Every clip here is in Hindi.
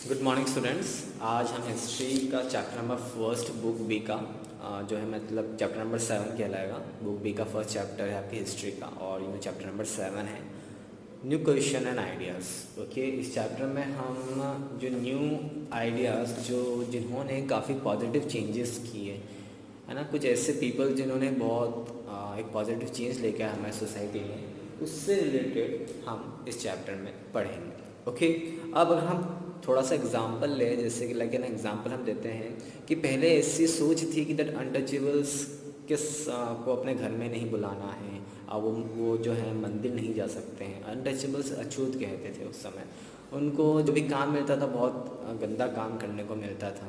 Good morning students. आज हम हिस्ट्री का chapter number first book B का जो है मतलब चैप्टर नंबर 7 कहलाएगा। बुक बी का फर्स्ट चैप्टर है आपकी हिस्ट्री का और ये चैप्टर नंबर 7 है new question and ideas. Okay, इस चैप्टर में हम जो न्यू आइडियाज़ जो जिन्होंने काफ़ी पॉजिटिव चेंजेस किए है ना, कुछ ऐसे पीपल जिन्होंने बहुत एक पॉजिटिव चेंज लेके आए हमारी सोसाइटी में, उससे रिलेटेड हम इस चैप्टर में पढ़ेंगे। ओके, अब अगर हम थोड़ा सा एग्जांपल ले, जैसे कि लाइक एन एग्जांपल हम देते हैं कि पहले ऐसी सोच थी कि दैट अनटचेबल्स को अपने घर में नहीं बुलाना है, अब वो जो है मंदिर नहीं जा सकते हैं। अनटचेबल्स अछूत कहते थे उस समय। उनको जो भी काम मिलता था बहुत गंदा काम करने को मिलता था,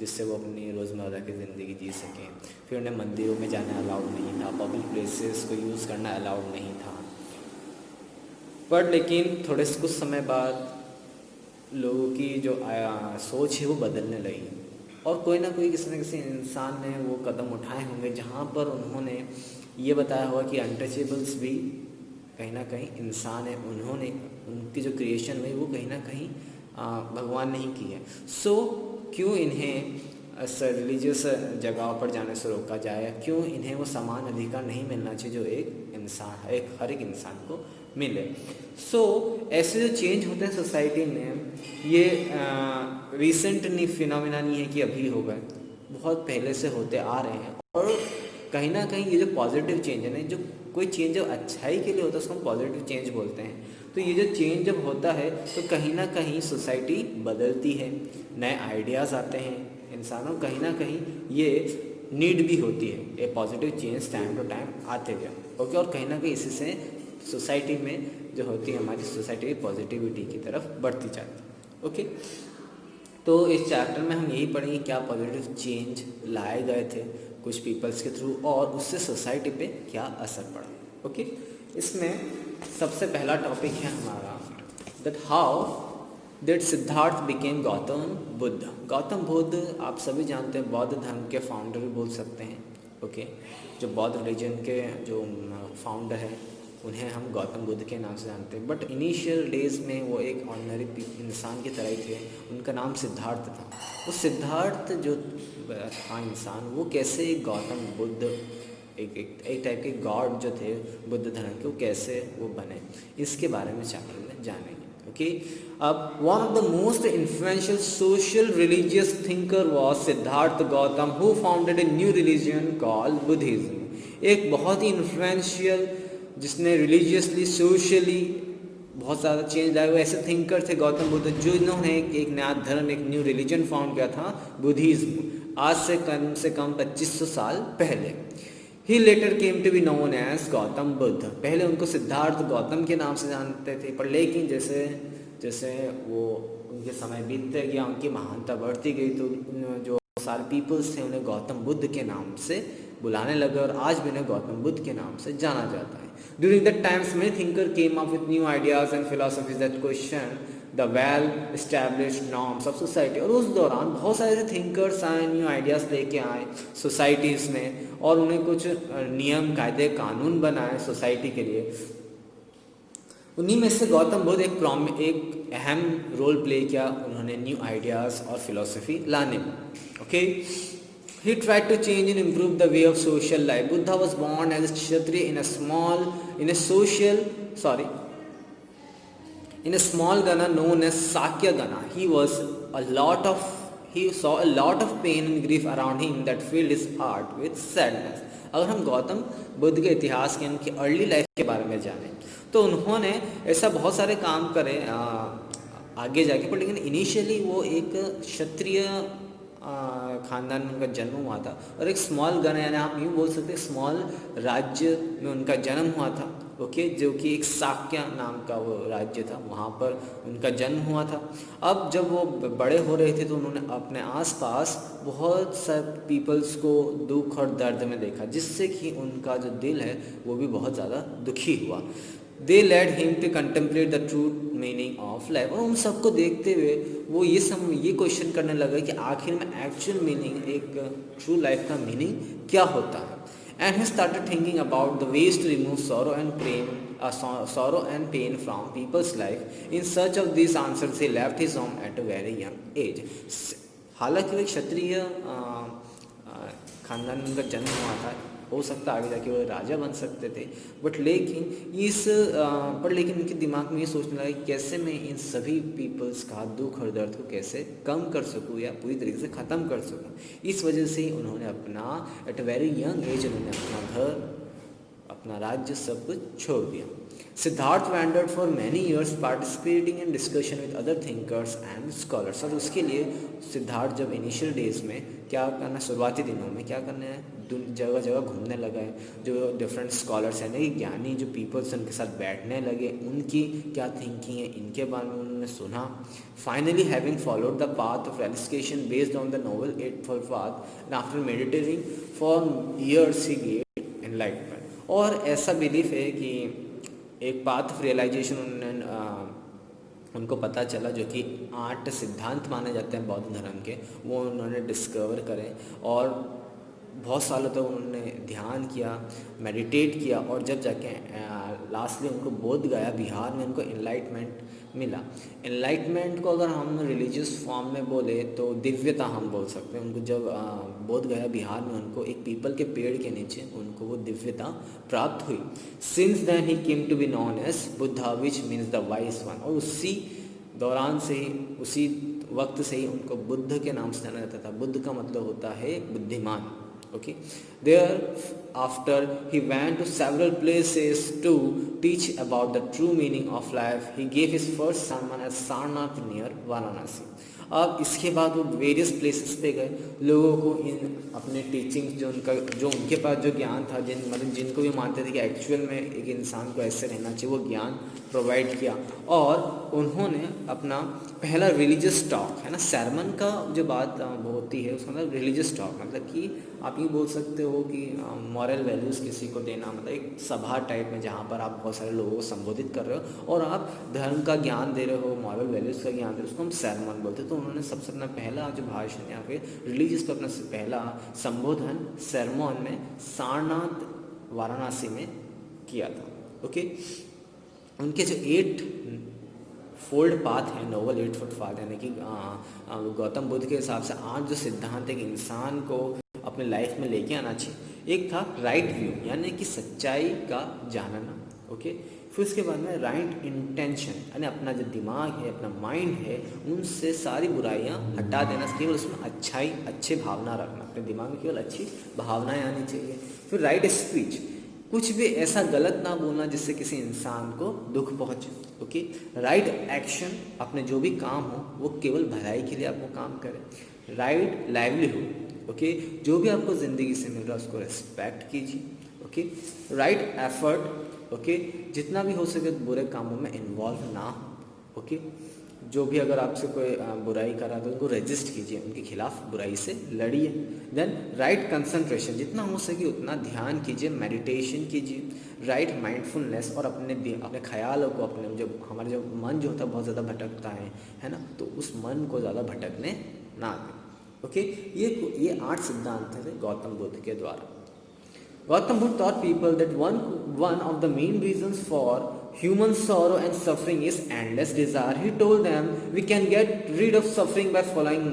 जिससे वो अपनी रोज़मर्रा की ज़िंदगी जी सकें। फिर उन्हें मंदिरों में जाना अलाउड नहीं था, पब्लिक प्लेसेस को यूज़ करना अलाउड नहीं था। पर लेकिन थोड़े कुछ समय बाद लोगों की जो सोच है वो बदलने लगी और कोई ना कोई किसी न किसी इंसान ने वो कदम उठाए होंगे जहाँ पर उन्होंने ये बताया होगा कि अनटचेबल्स भी कहीं ना कहीं इंसान है। उन्होंने उनकी जो क्रिएशन हुई वो कहीं ना कहीं भगवान नहीं की है। सो क्यों इन्हें रिलीजियस जगहों पर जाने से रोका जाए, क्यों इन्हें वो समान अधिकार नहीं मिलना चाहिए जो एक इंसान हर एक इंसान को मिले। सो ऐसे जो चेंज होते हैं सोसाइटी में, ये रिसेंट फिनोमिना नहीं है कि अभी हो गए, बहुत पहले से होते आ रहे हैं। और कहीं ना कहीं ये जो पॉजिटिव चेंज है ना, जो कोई चेंज जब अच्छाई के लिए होता है उसको हम पॉजिटिव चेंज बोलते हैं। तो ये जो चेंज जब होता है तो कहीं ना कहीं सोसाइटी बदलती है, नए आइडियाज़ आते हैं इंसानों, कहीं ना कहीं ये नीड भी होती है। A positive change time to time आते गए। ओके, और कहीं ना कहीं इसी से सोसाइटी में जो होती है हमारी सोसाइटी पॉजिटिविटी की तरफ बढ़ती जाती है। ओके, तो इस चैप्टर में हम यही पढ़ेंगे क्या पॉजिटिव चेंज लाए गए थे कुछ पीपल्स के थ्रू और उससे सोसाइटी पे क्या असर पड़ा। ओके, इसमें सबसे पहला टॉपिक है हमारा that how that Siddharth became Gautam Buddha. Gautam Buddha आप सभी जानते हैं बौद्ध धर्म के फाउंडर भी बोल सकते हैं। ओके, जो बौद्ध रिलीजन के जो फाउंडर हैं उन्हें हम गौतम बुद्ध के नाम से जानते हैं। बट इनिशियल डेज में वो एक ऑर्डिनरी इंसान की तरह ही थे। उनका नाम सिद्धार्थ था। वो सिद्धार्थ जो था इंसान, वो कैसे एक गौतम बुद्ध एक टाइप के गॉड जो थे बुद्ध धर्म के, वो कैसे वो बने, इसके बारे में चैप्टर में जानेंगे। ओके, अब one of the most influential social religious thinker was Siddharth Gautam who founded a new religion called Buddhism. एक बहुत ही इन्फ्लुएंशियल जिसने रिलीजियसली सोशली बहुत ज़्यादा चेंज लाए हुए ऐसे थिंकर थे गौतम बुद्ध, जो इन्होंने एक नया धर्म एक न्यू रिलीजन फाउंड किया था बुद्धिज्म, आज से कम 2500 साल पहले। He later came to be known as Gautam Buddha. पहले उनको सिद्धार्थ गौतम के नाम से जानते थे, पर लेकिन जैसे जैसे वो उनके समय बीतते गया, उनकी महानता बढ़ती गई, तो जो सारे पीपल्स थे उन्हें गौतम बुद्ध के नाम से बुलाने लगे और आज भी उन्हें गौतम बुद्ध के नाम से जाना जाता है। During that times, many thinkers came up with new ideas and philosophies that question the well-established norms of society। और उस दौरान बहुत सारे थिंकर्स आए, न्यू आइडियाज़ लेके आए सोसाइटीज़ में और उन्हें कुछ नियम कायदे कानून बनाए सोसाइटी के लिए। उन्हीं में से गौतम बुद्ध एक अहम रोल प्ले किया उन्होंने न्यू आइडियाज़ और फिलोसफी लाने में। Okay, he tried to change and improve the way of social life. Buddha was born as a Kshatriya in a small Gana known as Sakya Gana. He saw a lot of pain and grief around him that filled his heart with sadness. अगर हम गौतम बुद्ध के इतिहास के उनकी अर्ली लाइफ के बारे में जानें तो उन्होंने ऐसा बहुत सारे काम करे आगे जाके, पर लेकिन इनिशियली वो एक क्षत्रिय ख़ानदान में उनका जन्म हुआ था और एक स्मॉल गण यानी आप यूँ बोल सकते हैं स्मॉल राज्य में उनका जन्म हुआ था। ओके, जो कि एक साक्य नाम का वो राज्य था, वहाँ पर उनका जन्म हुआ था। अब जब वो बड़े हो रहे थे तो उन्होंने अपने आसपास बहुत सारे पीपल्स को दुख और दर्द में देखा, जिससे कि उनका जो दिल है वो भी बहुत ज़्यादा दुखी हुआ। They led him to contemplate the true meaning of life। और उन सबको देखते हुए वो ये क्वेश्चन करने लगा कि आखिर में एक्चुअल मीनिंग, एक ट्रू लाइफ का मीनिंग क्या होता है। and he started thinking about the ways to remove sorrow and pain from people's life. In search of these answers, he left his home at a very young age. हालांकि वो एक क्षत्रिय खानदान में उनका जन्म हुआ था, हो सकता आगे जाके वो राजा बन सकते थे, बट लेकिन उनके दिमाग में ये सोचने लगा कि कैसे मैं इन सभी पीपल्स का दुख और दर्द को कैसे कम कर सकूं या पूरी तरीके से ख़त्म कर सकूं। इस वजह से ही उन्होंने अपना at a very young age उन्होंने अपना घर, अपना राज्य सब कुछ छोड़ दिया। Siddharth wandered for many years participating in discussion with other thinkers and scholars. और उसके लिए सिद्धार्थ जब इनिशियल डेज में क्या करना, शुरुआती दिनों में क्या करना है, जगह जगह घूमने लगा है, जो डिफरेंट स्कॉलर्स हैं, नहीं ज्ञानी जो पीपल्स उनके साथ बैठने लगे, उनकी क्या थिंकिंग है इनके बारे में उन्होंने सुना। Finally having followed the path of realisation based on the noble eightfold path and after meditating for years he get enlightenment. और ऐसा बिलीफ है कि एक पाथ ऑफ रियलाइजेशन उनको पता चला, जो कि 8 सिद्धांत माने जाते हैं बौद्ध धर्म के, वो उन्होंने डिस्कवर करे और बहुत सालों तक उन्होंने ध्यान किया, मेडिटेट किया, और जब जाके लास्टली उनको बोध गया बिहार में उनको एनलाइटमेंट मिला। एनलाइटमेंट को अगर हम रिलीजियस फॉर्म में बोले तो दिव्यता हम बोल सकते हैं। उनको जब बोध गया बिहार में, उनको एक पीपल के पेड़ के नीचे उनको वो दिव्यता प्राप्त हुई। Since then he came to be known as Buddha which means the wise one. और उसी दौरान से ही, उसी वक्त से ही उनको बुद्ध के नाम से जाना जाता था। बुद्ध का मतलब होता है बुद्धिमान। Okay, thereafter he went to several places to teach about the true meaning of life. He gave his first sermon at Sarnath near Varanasi. अब इसके बाद वो वेरियस प्लेसेस पे गए, लोगों को इन अपने टीचिंग जो उनके पास जो ज्ञान था, जिनको भी मानते थे कि एक्चुअल में एक इंसान को ऐसे रहना चाहिए, वो ज्ञान प्रोवाइड किया। और उन्होंने अपना पहला रिलीजियस टॉक है ना, सरमन का जो बात वो होती है उसका मतलब रिलीजियस टॉक, मतलब कि आप ये बोल सकते हो कि मॉरल वैल्यूज़ किसी को देना, मतलब एक सभा टाइप में जहाँ पर आप बहुत सारे लोगों को संबोधित कर रहे हो और आप धर्म का ज्ञान दे रहे हो, मॉरल वैल्यूज़ का ज्ञान दे रहे हो, उसको हम सरमन बोलते हैं। तो उन्होंने सबसे अपना पहला जो भाषण या फिर रिलीजियस का अपना पहला संबोधन सरमन में सारनाथ वाराणसी में किया था। ओके, उनके जो 8 फोल्ड पाथ है, नोबल 8 फोल्ड पाथ, यानी कि गौतम बुद्ध के हिसाब से 8 जो सिद्धांत एक इंसान को अपने लाइफ में लेके आना चाहिए। एक था राइट व्यू, यानी कि सच्चाई का जानना। ओके, फिर उसके बाद में राइट इंटेंशन, यानी अपना जो दिमाग है, अपना माइंड है, उनसे सारी बुराइयां हटा देना, केवल उसमें अच्छे भावना रखना, अपने दिमाग में केवल अच्छी भावनाएं आनी चाहिए। फिर राइट स्पीच, कुछ भी ऐसा गलत ना बोलना जिससे किसी इंसान को दुख पहुंचे। ओके, राइट एक्शन, अपने जो भी काम हो वो केवल भलाई के लिए आप वो काम करें। राइट लाइवलीहुड, ओके, जो भी आपको ज़िंदगी से मिल रहा है उसको रिस्पेक्ट कीजिए। ओके, राइट एफर्ट, ओके, जितना भी हो सके बुरे कामों में इन्वॉल्व ना हो। ओके, जो भी अगर आपसे कोई बुराई कर रहा है तो उनको रेजिस्ट कीजिए, उनके खिलाफ बुराई से लड़िए। देन राइट कंसंट्रेशन, जितना हो सके उतना ध्यान कीजिए, मेडिटेशन कीजिए। राइट माइंडफुलनेस, और अपने ख्यालों को, अपने जो हमारा जो मन जो होता है बहुत ज़्यादा भटकता है ना, तो उस मन को ज़्यादा भटकने ना दें। ओके, ये 8 सिद्धांत थे गौतम बुद्ध के द्वारा। Gautam Buddha taught people that one of the main reasons for human sorrow and suffering is endless desire. He told them we can get rid of suffering by following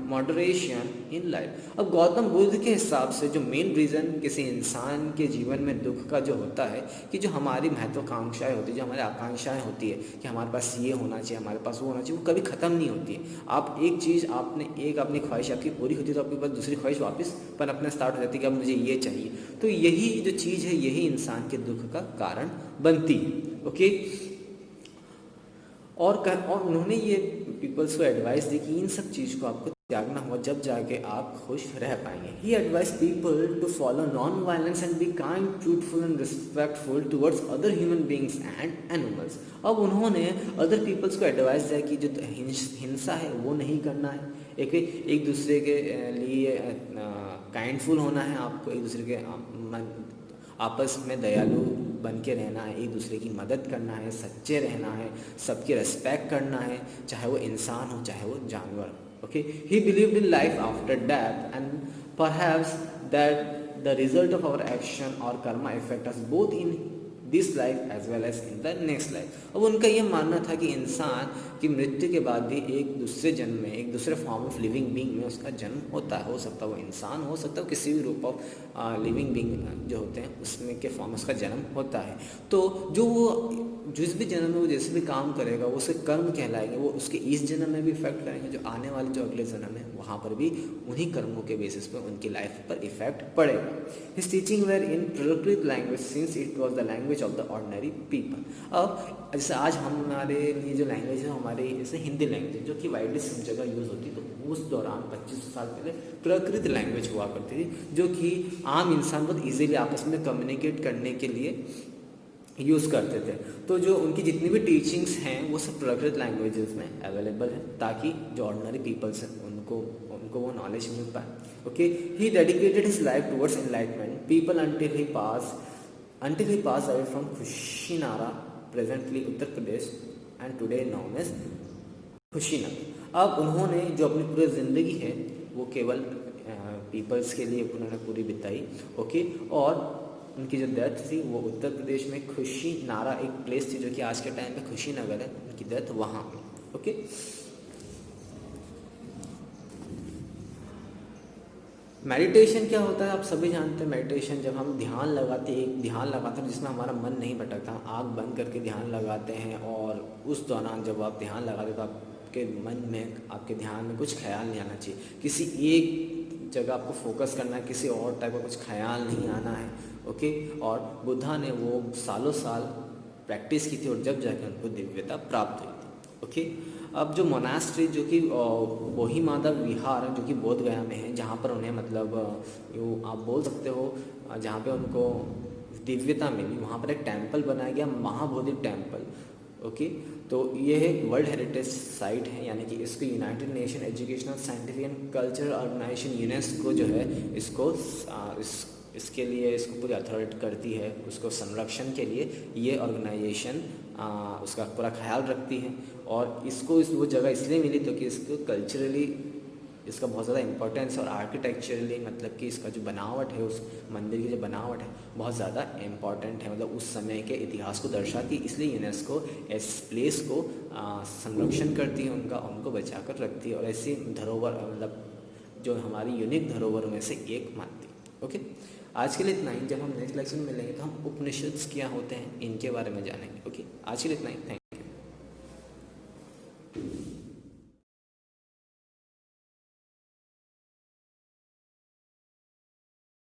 moderation in life. अब गौतम बुद्ध के हिसाब से जो मेन रीज़न किसी इंसान के जीवन में दुख का जो होता है कि जो हमारी महत्वाकांक्षाएं होती है, जो हमारी आकांक्षाएं होती है कि हमारे पास ये होना चाहिए, हमारे पास वो होना चाहिए, वो कभी ख़त्म नहीं होती है। आप एक चीज़ अपनी ख्वाहिश आपकी पूरी होती है तो आपके पास दूसरी ख्वाहिश वापस पनपना स्टार्ट हो जाती है कि अब मुझे ये चाहिए। तो यही जो चीज़ है यही इंसान के दुख का कारण बनती है। ओके, और उन्होंने ये पीपल्स को एडवाइस दी कि इन सब चीज़ को आपको त्यागना होगा, जब जाके आप खुश रह पाएंगे। He advise people to follow non violence and be kind, truthful and respectful towards other human beings and animals. अब उन्होंने अदर पीपल्स को एडवाइस दिया कि जो हिंसा है वो नहीं करना है, एक दूसरे के लिए काइंडफुल होना है, आपको एक दूसरे के आपस में दयालु बन के रहना है, एक दूसरे की मदद करना है, सच्चे रहना है, सबकी रिस्पेक्ट करना है, चाहे वो इंसान हो चाहे वो जानवर। Okay, he believed in life after death and perhaps that the result of our action और karma affect us both in this life as well as in the next life. अब उनका ये मानना था कि इंसान की मृत्यु के बाद भी एक दूसरे जन्म में, एक दूसरे फॉर्म ऑफ लिविंग बीइंग में उसका जन्म होता है। हो सकता है वो इंसान हो सकता है, किसी भी रूप ऑफ लिविंग बीइंग जो होते हैं उसमें के फॉर्म उसका जन्म होता है। तो जो वो जिस भी जन्म में वो जैसे भी काम करेगा वो उसके कर्म कहलाएंगे, वो उसके इस जन्म में भी इफेक्ट करेंगे, जो आने वाले जो अगले जन्म है वहाँ पर भी उन्हीं कर्मों के बेसिस पे उनकी लाइफ पर इफेक्ट पड़ेगा। His teaching were in Prakrit language since it was the language of the ordinary people. अब जैसे आज हमारे लिए जो लैंग्वेज है हमारी जैसे हिंदी लैंग्वेज जो कि वाइडली सब जगह यूज़ होती है, तो उस दौरान 25 साल पहले प्राकृत लैंग्वेज हुआ करती थी, जो कि आम इंसान बहुत ईजिली आपस में कम्युनिकेट करने के लिए यूज़ करते थे। तो जो उनकी जितनी भी टीचिंग्स हैं वो सब प्राकृत लैंग्वेजेस में अवेलेबल है, ताकि जो ऑर्डिनरी पीपल्स हैं उनको वो नॉलेज मिल पाए। Okay, he dedicated his life towards enlightenment people until he pass away from Kushinara, presently Uttar Pradesh and today known as Kushinagar. अब उन्होंने जो अपनी पूरी ज़िंदगी है वो केवल पीपल्स के लिए उन्होंने पूरी बिताई। ओके, और उनकी जो डेथ थी वो उत्तर प्रदेश में खुशी नारा एक प्लेस थी जो कि आज के टाइम में कुशीनगर है, उनकी डेथ वहाँ हुई। ओके, मेडिटेशन क्या होता है आप सभी जानते हैं। मेडिटेशन जब हम ध्यान लगाते हैं जिसमें हमारा मन नहीं भटकता, आँख बंद करके ध्यान लगाते हैं, और उस दौरान जब आप ध्यान लगाते हैं तो आपके मन में, आपके ध्यान में कुछ ख्याल नहीं आना चाहिए, किसी एक जगह आपको फोकस करना है, किसी और टाइप का कुछ ख्याल नहीं आना है। ओके, और बुद्धा ने वो सालों साल प्रैक्टिस की थी और जब जाकर उनको दिव्यता प्राप्त हुई थी। ओके, अब जो मोनास्ट्री जो कि बोहिमादा विहार जो कि बोध गया में है, जहाँ पर उन्हें मतलब यूँ आप बोल सकते हो जहाँ पे उनको दिव्यता मिली, वहाँ पर एक टेम्पल बनाया गया, महाबोधि टेम्पल। ओके, तो ये एक वर्ल्ड हेरिटेज साइट है, यानी कि इसको United Nation Educational Scientific and Cultural Organization UNESCO जो है इसको इसके लिए इसको पूरी अथॉरिटी करती है, उसको संरक्षण के लिए ये ऑर्गेनाइजेशन उसका पूरा ख्याल रखती है। और इसको वो जगह इसलिए मिली तो कि इसको कल्चरली इसका बहुत ज़्यादा इंपॉर्टेंस, और आर्किटेक्चरली मतलब कि इसका जो बनावट है, उस मंदिर की जो बनावट है बहुत ज़्यादा इम्पॉर्टेंट है, मतलब उस समय के इतिहास को दर्शाती है, इसलिए यूनेस्को इस प्लेस को संरक्षण करती है, उनको बचा कर रखती है, और ऐसी धरोहर मतलब जो हमारी यूनिक धरोहर में से एक मानती है। ओके, आज के लिए इतना ही। जब हम नेक्स्ट लेक्चर में मिलेंगे तो हम उपनिषद क्या होते हैं इनके बारे में जानेंगे। ओके, आज के लिए इतना ही। थैंक